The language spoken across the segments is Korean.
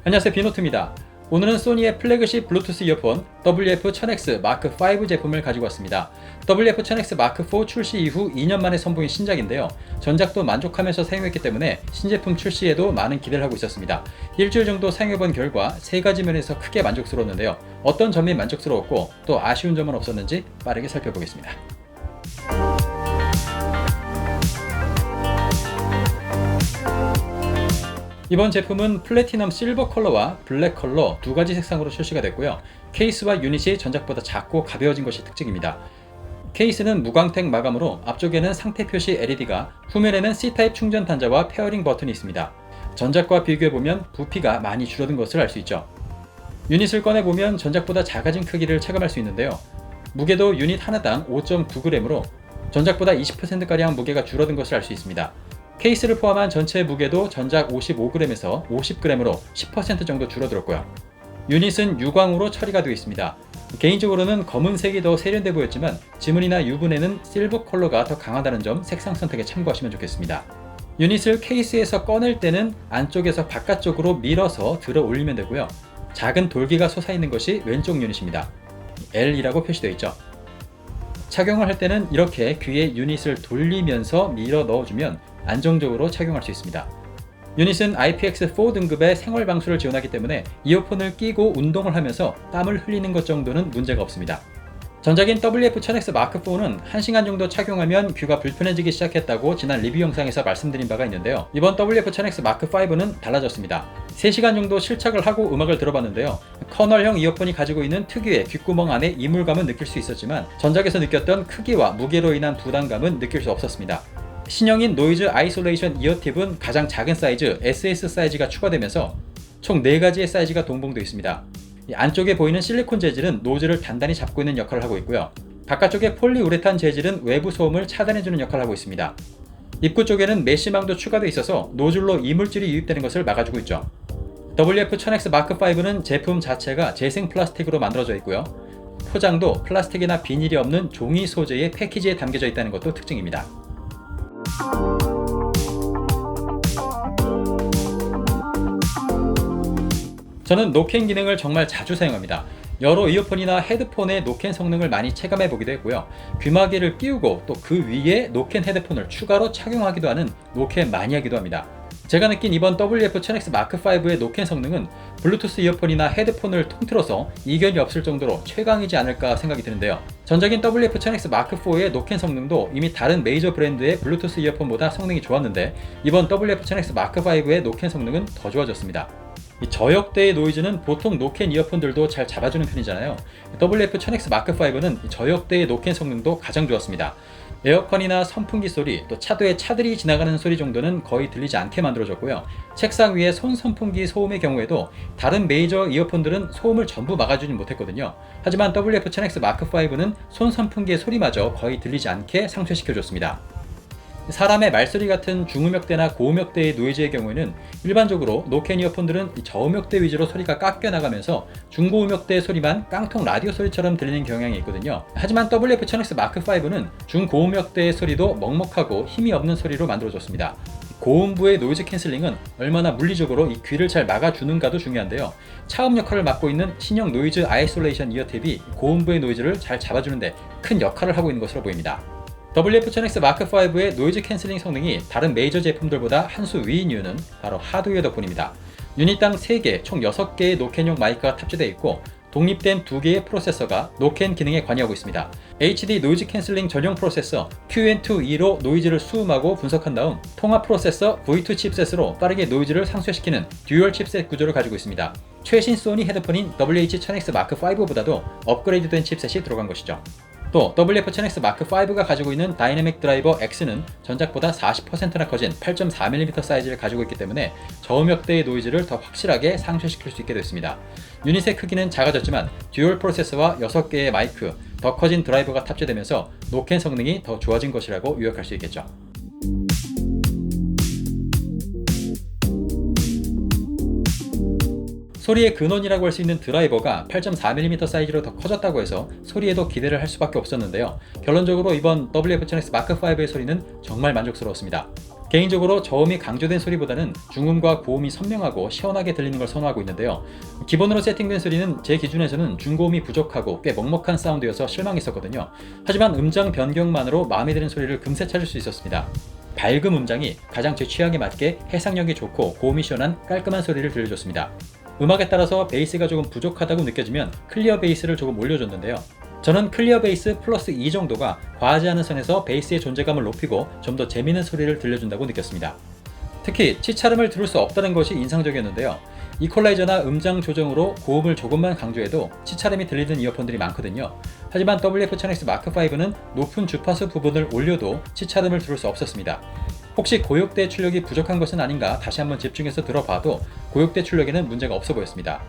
안녕하세요, 비노트입니다. 오늘은 소니의 플래그십 블루투스 이어폰 WF-1000X 마크5 제품을 가지고 왔습니다. WF-1000X 마크4 출시 이후 2년 만에 선보인 신작인데요. 전작도 만족하면서 사용했기 때문에 신제품 출시에도 많은 기대를 하고 있었습니다. 일주일 정도 사용해본 결과 3가지 면에서 크게 만족스러웠는데요. 어떤 점이 만족스러웠고 또 아쉬운 점은 없었는지 빠르게 살펴보겠습니다. 이번 제품은 플래티넘 실버 컬러와 블랙 컬러 두 가지 색상으로 출시가 됐고요. 케이스와 유닛이 전작보다 작고 가벼워진 것이 특징입니다. 케이스는 무광택 마감으로 앞쪽에는 상태 표시 LED가, 후면에는 C타입 충전 단자와 페어링 버튼이 있습니다. 전작과 비교해보면 부피가 많이 줄어든 것을 알 수 있죠. 유닛을 꺼내보면 전작보다 작아진 크기를 체감할 수 있는데요. 무게도 유닛 하나당 5.9g으로 전작보다 20%가량 무게가 줄어든 것을 알 수 있습니다. 케이스를 포함한 전체 무게도 전작 55g에서 50g으로 10% 정도 줄어들었고요. 유닛은 유광으로 처리가 되어 있습니다. 개인적으로는 검은색이 더 세련돼 보였지만 지문이나 유분에는 실버 컬러가 더 강하다는 점 색상 선택에 참고하시면 좋겠습니다. 유닛을 케이스에서 꺼낼 때는 안쪽에서 바깥쪽으로 밀어서 들어 올리면 되고요. 작은 돌기가 솟아있는 것이 왼쪽 유닛입니다. L이라고 표시되어 있죠. 착용을 할 때는 이렇게 귀에 유닛을 돌리면서 밀어 넣어주면 안정적으로 착용할 수 있습니다. 유닛은 IPX4 등급의 생활 방수를 지원하기 때문에 이어폰을 끼고 운동을 하면서 땀을 흘리는 것 정도는 문제가 없습니다. 전작인 WF-1000X 마크4는 1시간 정도 착용하면 귀가 불편해지기 시작했다고 지난 리뷰 영상에서 말씀드린 바가 있는데요. 이번 WF-1000X 마크5는 달라졌습니다. 3시간 정도 실착을 하고 음악을 들어봤는데요. 커널형 이어폰이 가지고 있는 특유의 귓구멍 안에 이물감은 느낄 수 있었지만 전작에서 느꼈던 크기와 무게로 인한 부담감은 느낄 수 없었습니다. 신형인 노이즈 아이솔레이션 이어팁은 가장 작은 사이즈 SS 사이즈가 추가되면서 총 4가지의 사이즈가 동봉되어 있습니다. 안쪽에 보이는 실리콘 재질은 노즐을 단단히 잡고 있는 역할을 하고 있고요. 바깥쪽의 폴리우레탄 재질은 외부 소음을 차단해주는 역할을 하고 있습니다. 입구 쪽에는 메쉬망도 추가되어 있어서 노즐로 이물질이 유입되는 것을 막아주고 있죠. WF-1000X 마크5는 제품 자체가 재생 플라스틱으로 만들어져 있고요. 포장도 플라스틱이나 비닐이 없는 종이 소재의 패키지에 담겨져 있다는 것도 특징입니다. 저는 노캔 기능을 정말 자주 사용합니다. 여러 이어폰이나 헤드폰의 노캔 성능을 많이 체감해 보기도 했고요. 귀마개를 끼우고 또 그 위에 노캔 헤드폰을 추가로 착용하기도 하는 노캔 마니아이기도 합니다. 제가 느낀 이번 WF-1000X 마크5의 노캔 성능은 블루투스 이어폰이나 헤드폰을 통틀어서 이견이 없을 정도로 최강이지 않을까 생각이 드는데요. 전작인 WF-1000X 마크4의 노캔 성능도 이미 다른 메이저 브랜드의 블루투스 이어폰보다 성능이 좋았는데 이번 WF-1000X 마크5의 노캔 성능은 더 좋아졌습니다. 이 저역대의 노이즈는 보통 노캔 이어폰들도 잘 잡아주는 편이잖아요. WF-1000X 마크5는 저역대의 노캔 성능도 가장 좋았습니다. 에어컨이나 선풍기 소리, 또 차도에 차들이 지나가는 소리 정도는 거의 들리지 않게 만들어졌고요. 책상 위에 손 선풍기 소음의 경우에도 다른 메이저 이어폰들은 소음을 전부 막아주진 못했거든요. 하지만 WF-1000X 마크5는 손 선풍기의 소리마저 거의 들리지 않게 상쇄시켜줬습니다. 사람의 말소리 같은 중음역대나 고음역대의 노이즈의 경우에는 일반적으로 노캔 이어폰들은 저음역대 위주로 소리가 깎여 나가면서 중고음역대의 소리만 깡통 라디오 소리처럼 들리는 경향이 있거든요. 하지만 WF-1000X 마크5는 중고음역대의 소리도 먹먹하고 힘이 없는 소리로 만들어졌습니다. 고음부의 노이즈 캔슬링은 얼마나 물리적으로 이 귀를 잘 막아주는가도 중요한데요. 차음 역할을 맡고 있는 신형 노이즈 아이솔레이션 이어탭이 고음부의 노이즈를 잘 잡아주는데 큰 역할을 하고 있는 것으로 보입니다. WF-1000X 마크5의 노이즈 캔슬링 성능이 다른 메이저 제품들보다 한 수 위인 이유는 바로 하드웨어 덕분입니다. 유닛당 3개, 총 6개의 노캔용 마이크가 탑재되어 있고 독립된 2개의 프로세서가 노캔 기능에 관여하고 있습니다. HD 노이즈 캔슬링 전용 프로세서 QN2E로 노이즈를 수음하고 분석한 다음 통합 프로세서 V2 칩셋으로 빠르게 노이즈를 상쇄시키는 듀얼 칩셋 구조를 가지고 있습니다. 최신 소니 헤드폰인 WH-1000X 마크5보다도 업그레이드된 칩셋이 들어간 것이죠. 또 WF-1000X 마크5가 가지고 있는 다이내믹 드라이버 X는 전작보다 40%나 커진 8.4mm 사이즈를 가지고 있기 때문에 저음역대의 노이즈를 더 확실하게 상쇄시킬 수 있게 됐습니다. 유닛의 크기는 작아졌지만 듀얼 프로세서와 6개의 마이크, 더 커진 드라이버가 탑재되면서 노캔 성능이 더 좋아진 것이라고 요약할 수 있겠죠. 소리의 근원이라고 할 수 있는 드라이버가 8.4mm 사이즈로 더 커졌다고 해서 소리에도 기대를 할 수밖에 없었는데요. 결론적으로 이번 WF-1000X 마크5의 소리는 정말 만족스러웠습니다. 개인적으로 저음이 강조된 소리보다는 중음과 고음이 선명하고 시원하게 들리는 걸 선호하고 있는데요. 기본으로 세팅된 소리는 제 기준에서는 중고음이 부족하고 꽤 먹먹한 사운드여서 실망했었거든요. 하지만 음장 변경만으로 마음에 드는 소리를 금세 찾을 수 있었습니다. 밝은 음장이 가장 제 취향에 맞게 해상력이 좋고 고음이 시원한 깔끔한 소리를 들려줬습니다. 음악에 따라서 베이스가 조금 부족하다고 느껴지면 클리어 베이스를 조금 올려줬는데요. 저는 클리어 베이스 플러스 2 정도가 과하지 않은 선에서 베이스의 존재감을 높이고 좀 더 재미있는 소리를 들려준다고 느꼈습니다. 특히 치차름을 들을 수 없다는 것이 인상적이었는데요. 이퀄라이저나 음장 조정으로 고음을 조금만 강조해도 치차름이 들리는 이어폰들이 많거든요. 하지만 WF-1000X Mark5는 높은 주파수 부분을 올려도 치차름을 들을 수 없었습니다. 혹시 고역대 출력이 부족한 것은 아닌가 다시 한번 집중해서 들어봐도 고역대 출력에는 문제가 없어 보였습니다.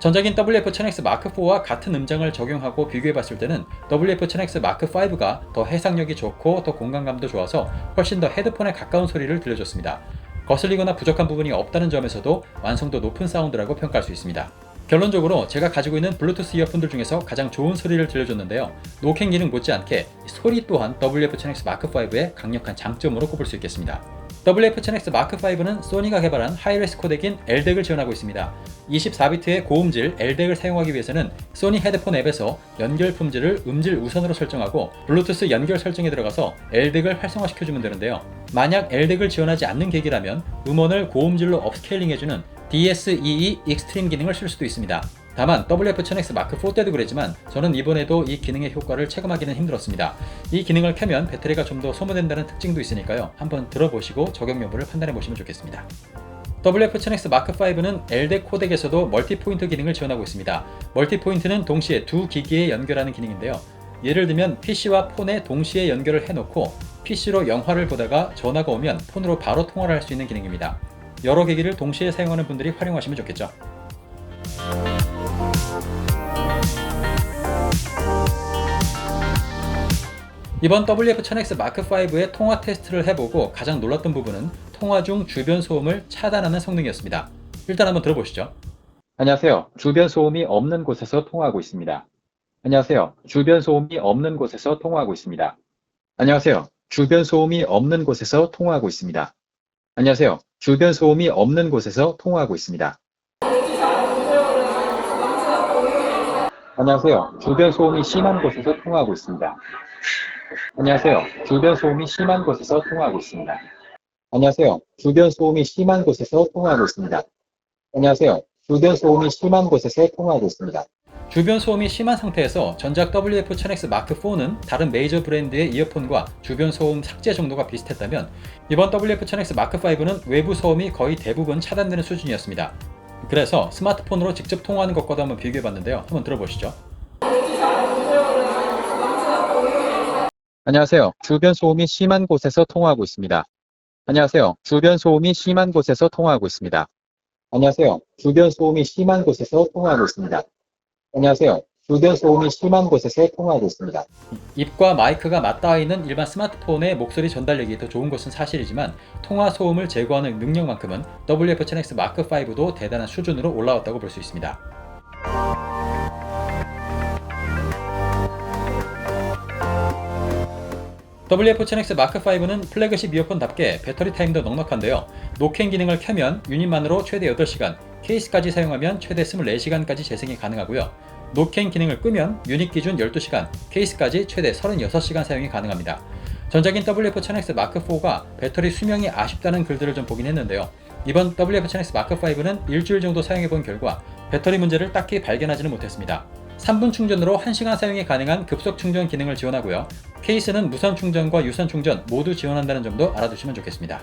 전작인 WF-1000X Mark4와 같은 음장을 적용하고 비교해봤을 때는 WF-1000X Mark5가 더 해상력이 좋고 더 공간감도 좋아서 훨씬 더 헤드폰에 가까운 소리를 들려줬습니다. 거슬리거나 부족한 부분이 없다는 점에서도 완성도 높은 사운드라고 평가할 수 있습니다. 결론적으로 제가 가지고 있는 블루투스 이어폰들 중에서 가장 좋은 소리를 들려줬는데요. 노캔 기능 못지않게 소리 또한 WF-1000X Mark5의 강력한 장점으로 꼽을 수 있겠습니다. WF-1000X Mark5는 소니가 개발한 하이레스 코덱인 LDAC을 지원하고 있습니다. 24비트의 고음질 LDAC을 사용하기 위해서는 소니 헤드폰 앱에서 연결 품질을 음질 우선으로 설정하고 블루투스 연결 설정에 들어가서 LDAC을 활성화시켜주면 되는데요. 만약 LDAC을 지원하지 않는 계기라면 음원을 고음질로 업스케일링해주는 DSEE 익스트림 기능을 쓸 수도 있습니다. 다만 WF-1000X Mark4 때도 그랬지만 저는 이번에도 이 기능의 효과를 체감하기는 힘들었습니다. 이 기능을 켜면 배터리가 좀 더 소모된다는 특징도 있으니까요. 한번 들어보시고 적용 여부를 판단해 보시면 좋겠습니다. WF-1000X Mark5는 LDAC 코덱에서도 멀티포인트 기능을 지원하고 있습니다. 멀티포인트는 동시에 두 기기에 연결하는 기능인데요. 예를 들면 PC와 폰에 동시에 연결을 해놓고 PC로 영화를 보다가 전화가 오면 폰으로 바로 통화를 할 수 있는 기능입니다. 여러 기기를 동시에 사용하는 분들이 활용하시면 좋겠죠. 이번 WF-1000X Mark5의 통화 테스트를 해보고 가장 놀랐던 부분은 통화 중 주변 소음을 차단하는 성능이었습니다. 일단 한번 들어보시죠. 안녕하세요. 주변 소음이 없는 곳에서 통화하고 있습니다. 안녕하세요. 주변 소음이 없는 곳에서 통화하고 있습니다. 안녕하세요. 주변 소음이 없는 곳에서 통화하고 있습니다. 안녕하세요. 주변 소음이 없는 곳에서 통화하고 있습니다. 안녕하세요. 주변 소음이 심한 곳에서 통화하고 있습니다. 안녕하세요. 주변 소음이 심한 곳에서 통화하고 있습니다. 안녕하세요. 주변 소음이 심한 곳에서 통화하고 있습니다. 안녕하세요. 주변 소음이 심한 곳에서 통화하고 있습니다. 주변 소음이 심한 상태에서 전작 WF-1000X Mark4는 다른 메이저 브랜드의 이어폰과 주변 소음 삭제 정도가 비슷했다면 이번 WF-1000X Mark5는 외부 소음이 거의 대부분 차단되는 수준이었습니다. 그래서 스마트폰으로 직접 통화하는 것과도 한번 비교해봤는데요. 한번 들어보시죠. 안녕하세요. 주변 소음이 심한 곳에서 통화하고 있습니다. 안녕하세요. 주변 소음이 심한 곳에서 통화하고 있습니다. 안녕하세요. 주변 소음이 심한 곳에서 통화하고 있습니다. 안녕하세요. 주변 소음이 심한 곳에서 통화하고 있습니다. 입과 마이크가 맞닿아 있는 일반 스마트폰의 목소리 전달력이 더 좋은 것은 사실이지만 통화 소음을 제거하는 능력만큼은 WF-10X Mark5도 대단한 수준으로 올라왔다고 볼 수 있습니다. WF-10X Mark5는 플래그십 이어폰답게 배터리 타임도 넉넉한데요. 노캔 기능을 켜면 유닛만으로 최대 8시간, 케이스까지 사용하면 최대 24시간까지 재생이 가능하고요. 노캔 기능을 끄면 유닛 기준 12시간, 케이스까지 최대 36시간 사용이 가능합니다. 전작인 WF-1000X Mark4가 배터리 수명이 아쉽다는 글들을 좀 보긴 했는데요. 이번 WF-1000X Mark5는 일주일 정도 사용해본 결과 배터리 문제를 딱히 발견하지는 못했습니다. 3분 충전으로 1시간 사용이 가능한 급속 충전 기능을 지원하고요. 케이스는 무선 충전과 유선 충전 모두 지원한다는 점도 알아두시면 좋겠습니다.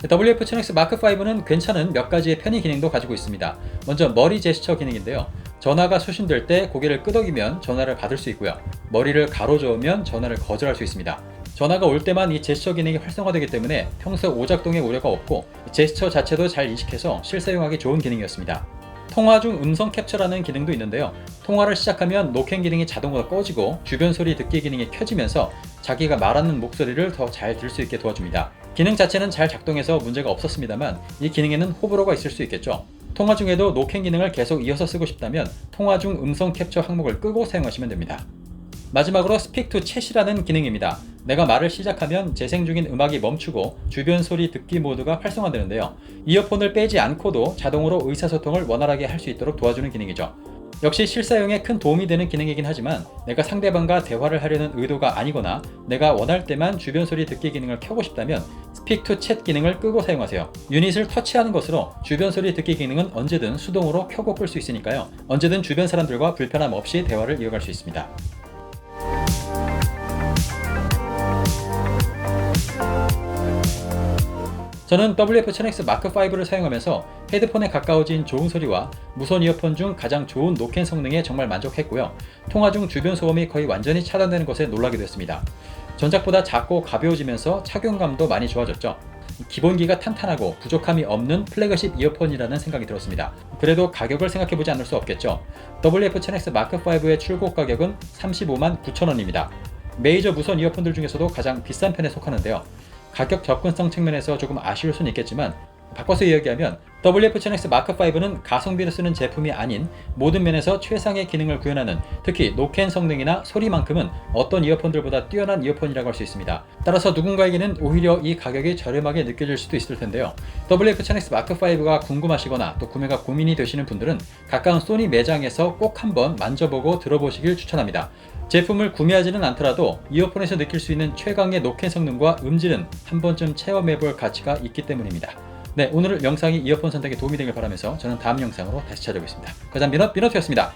WF-1000X Mark5는 괜찮은 몇 가지의 편의 기능도 가지고 있습니다. 먼저 머리 제스처 기능인데요. 전화가 수신될 때 고개를 끄덕이면 전화를 받을 수 있고요. 머리를 가로저으면 전화를 거절할 수 있습니다. 전화가 올 때만 이 제스처 기능이 활성화되기 때문에 평소 오작동의 우려가 없고 제스처 자체도 잘 인식해서 실사용하기 좋은 기능이었습니다. 통화 중 음성 캡처라는 기능도 있는데요. 통화를 시작하면 노캔 기능이 자동으로 꺼지고 주변 소리 듣기 기능이 켜지면서 자기가 말하는 목소리를 더 잘 들을 수 있게 도와줍니다. 기능 자체는 잘 작동해서 문제가 없었습니다만 이 기능에는 호불호가 있을 수 있겠죠. 통화 중에도 노캔 기능을 계속 이어서 쓰고 싶다면 통화 중 음성 캡처 항목을 끄고 사용하시면 됩니다. 마지막으로 Speak to Chat이라는 기능입니다. 내가 말을 시작하면 재생 중인 음악이 멈추고 주변 소리 듣기 모드가 활성화되는데요. 이어폰을 빼지 않고도 자동으로 의사소통을 원활하게 할 수 있도록 도와주는 기능이죠. 역시 실사용에 큰 도움이 되는 기능이긴 하지만 내가 상대방과 대화를 하려는 의도가 아니거나 내가 원할 때만 주변 소리 듣기 기능을 켜고 싶다면 Speak to Chat 기능을 끄고 사용하세요. 유닛을 터치하는 것으로 주변 소리 듣기 기능은 언제든 수동으로 켜고 끌 수 있으니까요. 언제든 주변 사람들과 불편함 없이 대화를 이어갈 수 있습니다. 저는 WF-1000X 마크5를 사용하면서 헤드폰에 가까워진 좋은 소리와 무선 이어폰 중 가장 좋은 노캔 성능에 정말 만족했고요. 통화 중 주변 소음이 거의 완전히 차단되는 것에 놀라기도 했습니다. 전작보다 작고 가벼워지면서 착용감도 많이 좋아졌죠. 기본기가 탄탄하고 부족함이 없는 플래그십 이어폰이라는 생각이 들었습니다. 그래도 가격을 생각해보지 않을 수 없겠죠. WF-1000X 마크5의 출고 가격은 35만 9천원입니다. 메이저 무선 이어폰들 중에서도 가장 비싼 편에 속하는데요. 가격 접근성 측면에서 조금 아쉬울 수는 있겠지만 바꿔서 이야기하면 WF-1000X 마크5는 가성비로 쓰는 제품이 아닌 모든 면에서 최상의 기능을 구현하는, 특히 노캔 성능이나 소리만큼은 어떤 이어폰들보다 뛰어난 이어폰이라고 할 수 있습니다. 따라서 누군가에게는 오히려 이 가격이 저렴하게 느껴질 수도 있을 텐데요. WF-1000X 마크5가 궁금하시거나 또 구매가 고민이 되시는 분들은 가까운 소니 매장에서 꼭 한번 만져보고 들어보시길 추천합니다. 제품을 구매하지는 않더라도 이어폰에서 느낄 수 있는 최강의 노캔 성능과 음질은 한 번쯤 체험해볼 가치가 있기 때문입니다. 네, 오늘 영상이 이어폰 선택에 도움이 되길 바라면서 저는 다음 영상으로 다시 찾아오겠습니다. 그다음 민호투였습니다.